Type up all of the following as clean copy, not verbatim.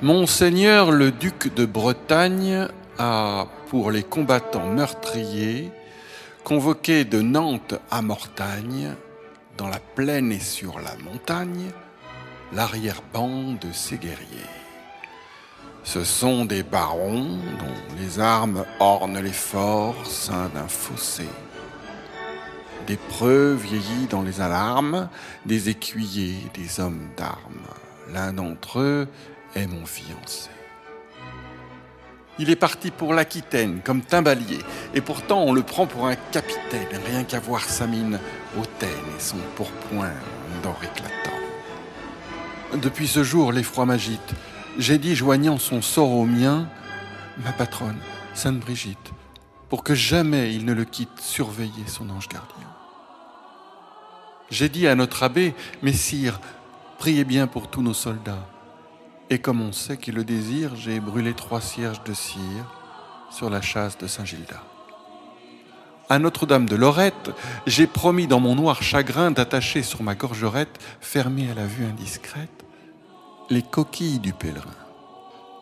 Monseigneur le duc de Bretagne a, pour les combattants meurtriers, convoqué de Nantes à Mortagne, dans la plaine et sur la montagne, l'arrière-ban de ses guerriers. Ce sont des barons dont les armes ornent les forts sein d'un fossé. Des preux vieillis dans les alarmes, des écuyers, des hommes d'armes. L'un d'entre eux est mon fiancé. Il est parti pour l'Aquitaine comme timbalier, et pourtant on le prend pour un capitaine, rien qu'à voir sa mine hautaine et son pourpoint d'or éclatant. Depuis ce jour, l'effroi m'agite. J'ai dit, joignant son sort au mien, ma patronne, Sainte Brigitte, pour que jamais il ne le quitte surveiller son ange gardien. J'ai dit à notre abbé, messire, priez bien pour tous nos soldats. Et comme on sait qu'il le désire, j'ai brûlé 3 cierges de cire sur la châsse de Saint-Gildas. À Notre-Dame de Lorette, j'ai promis dans mon noir chagrin d'attacher sur ma gorgerette, fermée à la vue indiscrète, les coquilles du pèlerin.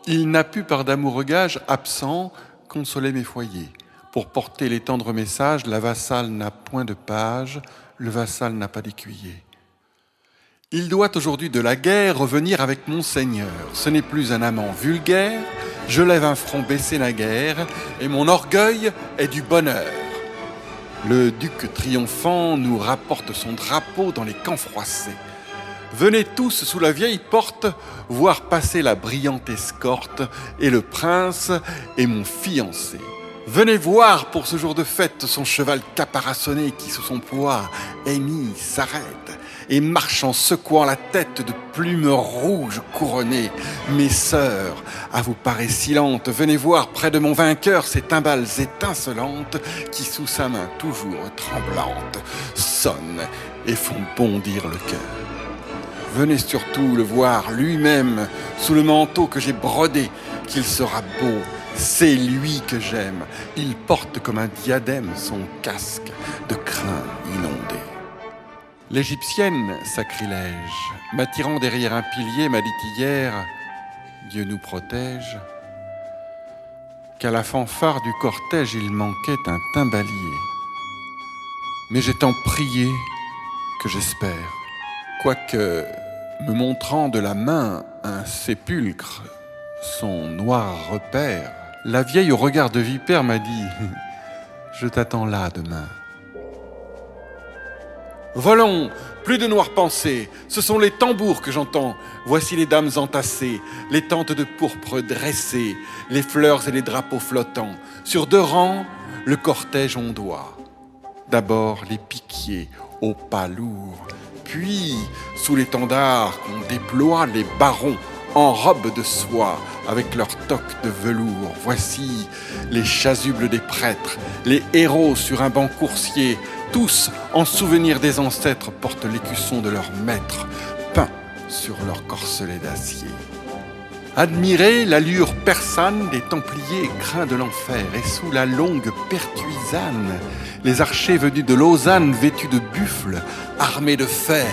Il n'a pu, par d'amoureux gages absents, consoler mes foyers. Pour porter les tendres messages, la vassale n'a point de page, le vassal n'a pas d'écuyer. Il doit aujourd'hui de la guerre revenir avec Monseigneur. Ce n'est plus un amant vulgaire, je lève un front baissé naguère, et mon orgueil est du bonheur. Le duc triomphant nous rapporte son drapeau dans les camps froissés. Venez tous sous la vieille porte voir passer la brillante escorte, et le prince est mon fiancé. Venez voir pour ce jour de fête son cheval caparaçonné qui sous son poids émis s'arrête et marche en secouant la tête de plumes rouges couronnées. Mes sœurs, à vous paraît silentes, venez voir près de mon vainqueur ces timbales étincelantes qui sous sa main toujours tremblante sonnent et font bondir le cœur. Venez surtout le voir lui-même sous le manteau que j'ai brodé, qu'il sera beau. C'est lui que j'aime. Il porte comme un diadème son casque de crin inondé. L'Égyptienne, sacrilège, m'attirant derrière un pilier, m'a dit hier, Dieu nous protège, qu'à la fanfare du cortège il manquait un timbalier. Mais j'ai tant prié que j'espère, quoique me montrant de la main un sépulcre, son noir repère, la vieille au regard de vipère m'a dit « Je t'attends là demain ». Volons, plus de noires pensées, ce sont les tambours que j'entends. Voici les dames entassées, les tentes de pourpre dressées, les fleurs et les drapeaux flottants. Sur 2 rangs, le cortège ondoie. D'abord les piquiers au pas lourd, puis sous l'étendard qu'on déploie les barons en robe de soie, avec leurs toques de velours. Voici les chasubles des prêtres, les héros sur un banc coursier, tous, en souvenir des ancêtres, portent l'écusson de leur maître, peint sur leur corselet d'acier. Admirez l'allure persane des Templiers craints de l'enfer, et sous la longue pertuisane, les archers venus de Lausanne, vêtus de buffles, armés de fer.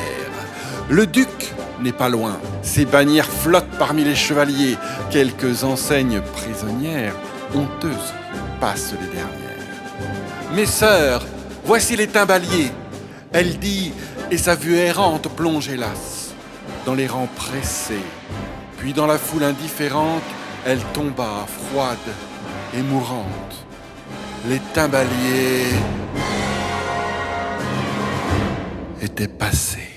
Le duc n'est pas loin, ses bannières flottent parmi les chevaliers, quelques enseignes prisonnières, honteuses, passent les dernières. Mes sœurs, voici les timbaliers, elle dit, et sa vue errante plonge hélas dans les rangs pressés. Puis dans la foule indifférente, elle tomba froide et mourante. Les timbaliers étaient passés.